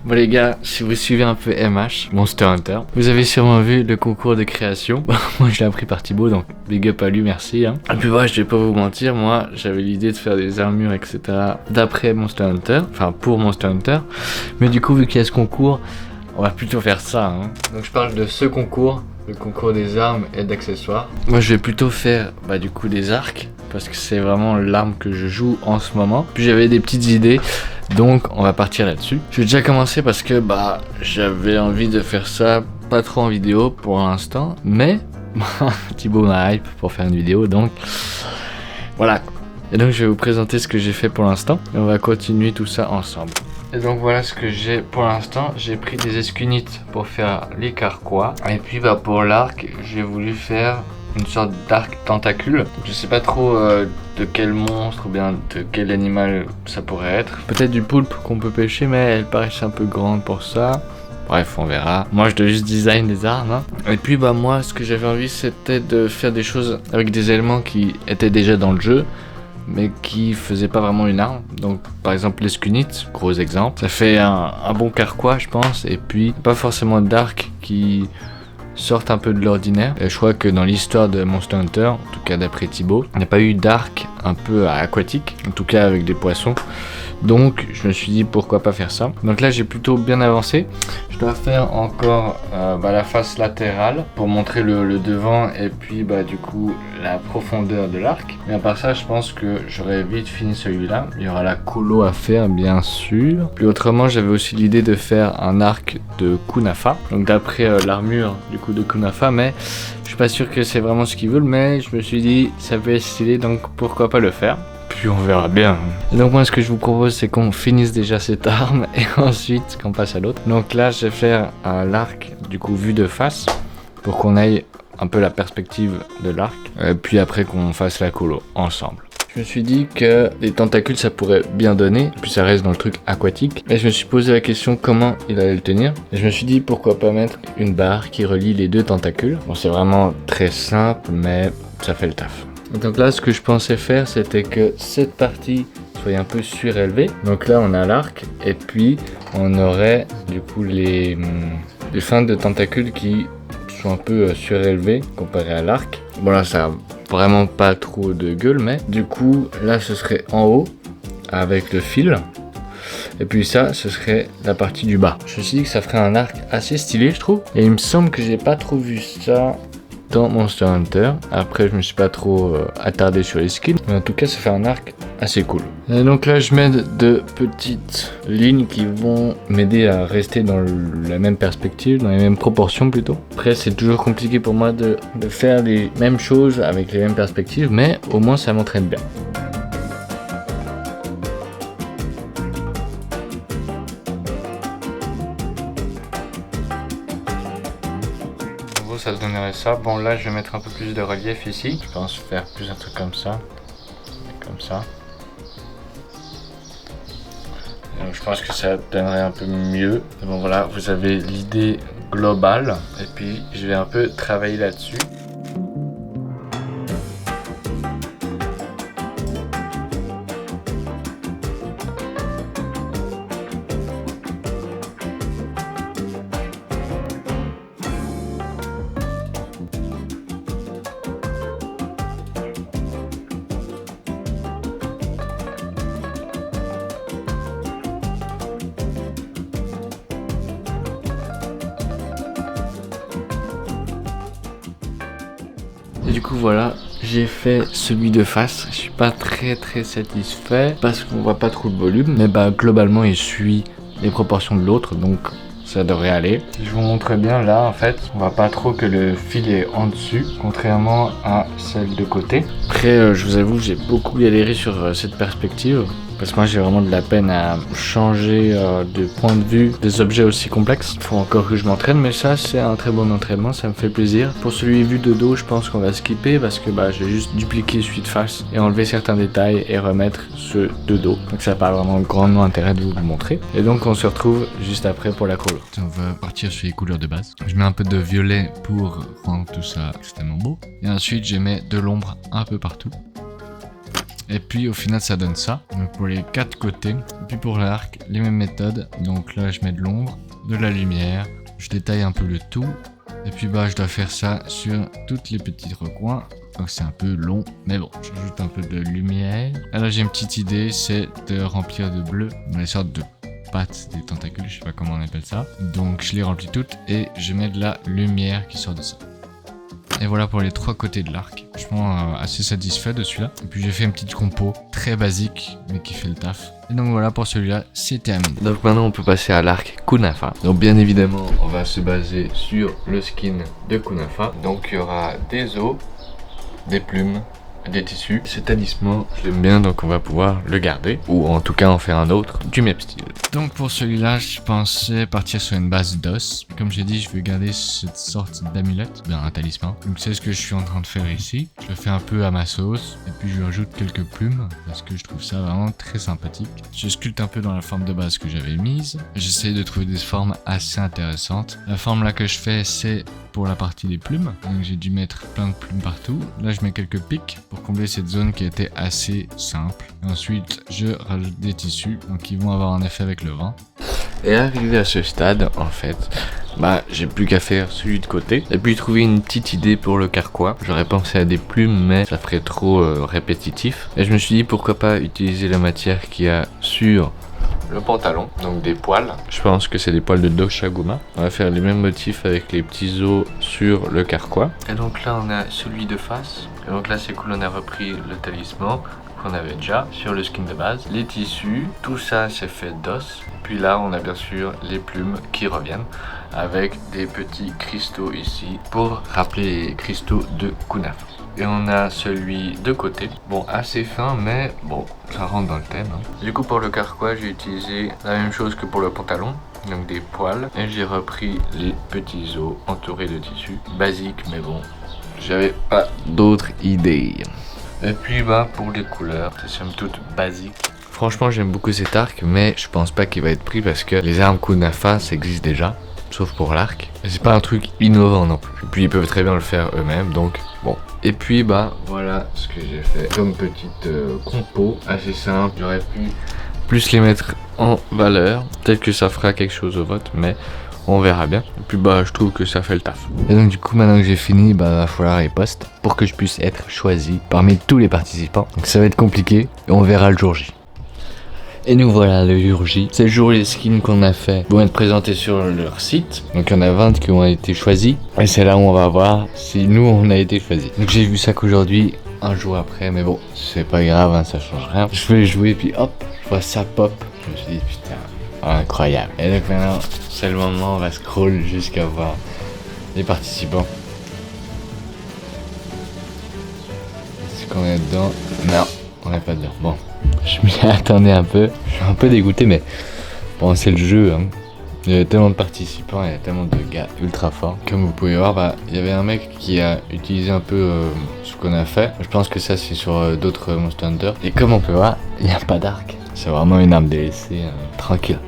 Bon les gars, si vous suivez un peu MH, Monster Hunter, vous avez sûrement vu le concours de création. Moi je l'ai appris par Thibaut, donc big up à lui, merci. Hein. Et puis voilà, je vais pas vous mentir, moi j'avais l'idée de faire des armures, etc. d'après Monster Hunter, enfin pour Monster Hunter. Mais du coup, vu qu'il y a ce concours, on va plutôt faire ça. Hein. Donc je parle de ce concours, le concours des armes et d'accessoires. Moi je vais plutôt faire du coup des arcs, parce que c'est vraiment l'arme que je joue en ce moment. Puis j'avais des petites idées, donc on va partir là-dessus. Je vais déjà commencer parce que j'avais envie de faire ça, pas trop en vidéo pour l'instant, mais Thibaut m'a hype pour faire une vidéo, donc voilà. Et donc je vais vous présenter ce que j'ai fait pour l'instant, et on va continuer tout ça ensemble. Et donc voilà ce que j'ai pour l'instant. J'ai pris des escunites pour faire les carquois, et puis pour l'arc, j'ai voulu faire une sorte d'arc tentacule. Je sais pas trop de quel monstre ou bien de quel animal ça pourrait être. Peut-être du poulpe qu'on peut pêcher, mais elle paraît un peu grande pour ça. Bref, on verra. Moi, je dois juste design des armes. Hein. Et puis, moi, ce que j'avais envie, c'était de faire des choses avec des éléments qui étaient déjà dans le jeu, mais qui faisaient pas vraiment une arme. Donc, par exemple, l'escunite, gros exemple. Ça fait un bon carquois, je pense. Et puis, pas forcément d'arc qui sortent un peu de l'ordinaire. Et je crois que dans l'histoire de Monster Hunter, en tout cas d'après Thibaut, il n'y a pas eu d'arc un peu aquatique, en tout cas avec des poissons. Donc je me suis dit pourquoi pas faire ça. Donc là j'ai plutôt bien avancé. Je dois faire encore la face latérale pour montrer le devant et puis du coup la profondeur de l'arc. Mais à part ça je pense que j'aurais vite fini celui-là. Il y aura la colo à faire bien sûr. Puis autrement j'avais aussi l'idée de faire un arc de Kunafa. Donc d'après l'armure du coup de Kunafa, mais je suis pas sûr que c'est vraiment ce qu'ils veulent, mais je me suis dit ça peut être stylé, donc pourquoi pas le faire. Puis on verra bien. Et donc moi ce que je vous propose c'est qu'on finisse déjà cette arme et ensuite qu'on passe à l'autre. Donc là je vais faire l'arc du coup vu de face pour qu'on aille un peu la perspective de l'arc. Puis après qu'on fasse la colo ensemble. Je me suis dit que les tentacules ça pourrait bien donner, puis ça reste dans le truc aquatique. Et je me suis posé la question comment il allait le tenir. Et je me suis dit pourquoi pas mettre une barre qui relie les deux tentacules. Bon c'est vraiment très simple mais ça fait le taf. Donc là ce que je pensais faire c'était que cette partie soit un peu surélevée. Donc là on a l'arc et puis on aurait du coup les fins de tentacules qui sont un peu surélevées comparé à l'arc. Bon là ça a vraiment pas trop de gueule, mais du coup là ce serait en haut avec le fil. Et puis ça, ce serait la partie du bas. Je me suis dit que ça ferait un arc assez stylé je trouve. Et il me semble que j'ai pas trop vu ça dans Monster Hunter. Après je me suis pas trop attardé sur les skins, mais en tout cas ça fait un arc assez cool. Et donc là je mets de petites lignes qui vont m'aider à rester dans la même perspective, dans les mêmes proportions plutôt. Après c'est toujours compliqué pour moi de faire les mêmes choses avec les mêmes perspectives, mais au moins ça m'entraîne bien. Ça donnerait ça. Bon là je vais mettre un peu plus de relief ici. Je pense faire plus un truc comme ça. Comme ça. Donc je pense que ça donnerait un peu mieux. Bon voilà, vous avez l'idée globale. Et puis je vais un peu travailler là-dessus. Et du coup voilà, j'ai fait celui de face. Je suis pas très satisfait parce qu'on voit pas trop de volume, mais globalement il suit les proportions de l'autre, donc ça devrait aller. Je vous montre bien là en fait, on voit pas trop que le fil est en dessus, contrairement à celle de côté. Après je vous avoue j'ai beaucoup galéré sur cette perspective. Parce que moi j'ai vraiment de la peine à changer de point de vue des objets aussi complexes. Il faut encore que je m'entraîne, mais ça c'est un très bon entraînement, ça me fait plaisir. Pour celui vu de dos, je pense qu'on va skipper parce que je vais juste dupliquer celui de face et enlever certains détails et remettre ceux de dos. Donc ça n'a pas vraiment grandement intérêt de vous le montrer. Et donc on se retrouve juste après pour la colo. On va partir sur les couleurs de base. Je mets un peu de violet pour rendre tout ça extrêmement beau. Et ensuite je mets de l'ombre un peu partout. Et puis au final ça donne ça, donc pour les 4 côtés. Et puis pour l'arc, les mêmes méthodes, donc là je mets de l'ombre, de la lumière, je détaille un peu le tout. Et puis bah je dois faire ça sur tous les petits recoins. Donc c'est un peu long, mais bon, j'ajoute un peu de lumière. Alors j'ai une petite idée, c'est de remplir de bleu les sortes de pattes des tentacules, je sais pas comment on appelle ça. Donc je les remplis toutes et je mets de la lumière qui sort de ça. Et voilà pour les 3 côtés de l'arc. Franchement assez satisfait de celui-là. Et puis j'ai fait une petite compo très basique mais qui fait le taf. Et donc voilà pour celui-là, c'est terminé. Donc maintenant on peut passer à l'arc Kunafa. Donc bien évidemment on va se baser sur le skin de Kunafa. Donc il y aura des os, des plumes, des tissus. Ce talisman, je l'aime bien, donc on va pouvoir le garder, ou en tout cas en faire un autre du même style. Donc pour celui-là, je pensais partir sur une base d'os. Comme j'ai dit, je veux garder cette sorte d'amulette, bien un talisman. Donc c'est ce que je suis en train de faire ici. Je le fais un peu à ma sauce, et puis je lui rajoute quelques plumes, parce que je trouve ça vraiment très sympathique. Je sculpte un peu dans la forme de base que j'avais mise. J'essaie de trouver des formes assez intéressantes. La forme là que je fais, c'est pour la partie des plumes. Donc j'ai dû mettre plein de plumes partout. Là je mets quelques pics pour combler cette zone qui était assez simple. Et ensuite je rajoute des tissus donc qui vont avoir un effet avec le vent. Et arrivé à ce stade en fait, bah j'ai plus qu'à faire celui de côté et puis trouver une petite idée pour le carquois. J'aurais pensé à des plumes mais ça ferait trop répétitif. Et je me suis dit pourquoi pas utiliser la matière qu'il y a sur le pantalon, donc des poils. Je pense que c'est des poils de Doshaguma. On va faire les mêmes motifs avec les petits os sur le carquois. Et donc là on a celui de face. Et donc là c'est cool, on a repris le talisman qu'on avait déjà sur le skin de base. Les tissus, tout ça c'est fait d'os. Puis là on a bien sûr les plumes qui reviennent avec des petits cristaux ici pour rappeler les cristaux de Kunafa. Et on a celui de côté, bon assez fin mais bon ça rentre dans le thème hein. Du coup pour le carquois j'ai utilisé la même chose que pour le pantalon, donc des poils. Et j'ai repris les petits os entourés de tissu, basique mais bon, j'avais pas d'autres idées. Et puis bah pour les couleurs, c'est somme toute basique. Franchement j'aime beaucoup cet arc mais je pense pas qu'il va être pris parce que les armes Kunafa ça existe déjà. Sauf pour l'arc. Et c'est pas un truc innovant non plus. Et puis ils peuvent très bien le faire eux-mêmes, donc bon. Et puis bah voilà ce que j'ai fait comme petite compo assez simple. J'aurais pu plus les mettre en valeur. Peut-être que ça fera quelque chose au vote, mais on verra bien. Et puis bah je trouve que ça fait le taf. Et donc du coup maintenant que j'ai fini, bah va falloir les poste pour que je puisse être choisi parmi tous les participants. Donc ça va être compliqué et on verra le jour J. Et nous voilà le jour J. C'est le jour où les skins qu'on a fait vont être présentés sur leur site. Donc il y en a 20 qui ont été choisis. Et c'est là où on va voir si nous on a été choisis. Donc j'ai vu ça qu'aujourd'hui, un jour après, mais bon, c'est pas grave, hein, ça change rien. Je vais jouer puis hop, je vois ça pop. Je me suis dit putain, incroyable. Et donc maintenant, c'est le moment, on va scroll jusqu'à voir les participants. Est-ce qu'on est dedans? Non, on n'est pas dedans. Bon. Je m'y attendais un peu, je suis un peu dégoûté mais bon c'est le jeu hein. Il y avait tellement de participants, il y a tellement de gars ultra forts. Comme vous pouvez voir, bah, il y avait un mec qui a utilisé un peu ce qu'on a fait. Je pense que ça c'est sur d'autres Monster Hunter. Et comme on peut voir, il n'y a pas d'arc. C'est vraiment une arme délaissée, tranquille.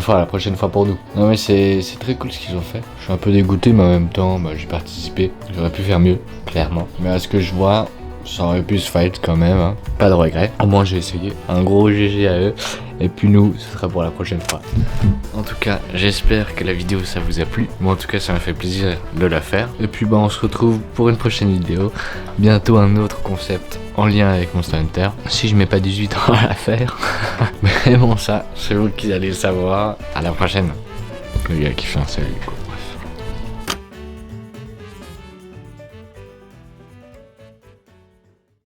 La prochaine fois pour nous. Non mais c'est très cool ce qu'ils ont fait. Je suis un peu dégoûté mais en même temps bah, j'ai participé. J'aurais pu faire mieux, clairement. Mais à ce que je vois, ça aurait pu se fight quand même, hein. Pas de regret. Au moins j'ai essayé. Un gros GG à eux. Et puis nous, ce sera pour la prochaine fois. En tout cas, j'espère que la vidéo ça vous a plu. Moi en tout cas, ça m'a fait plaisir de la faire. Et puis bah on se retrouve pour une prochaine vidéo. Bientôt un autre concept en lien avec Monster Hunter. Si je mets pas 18 ans à la faire. Mais bon ça, c'est vous qui allez le savoir. À la prochaine. Le gars qui fait un salut quoi.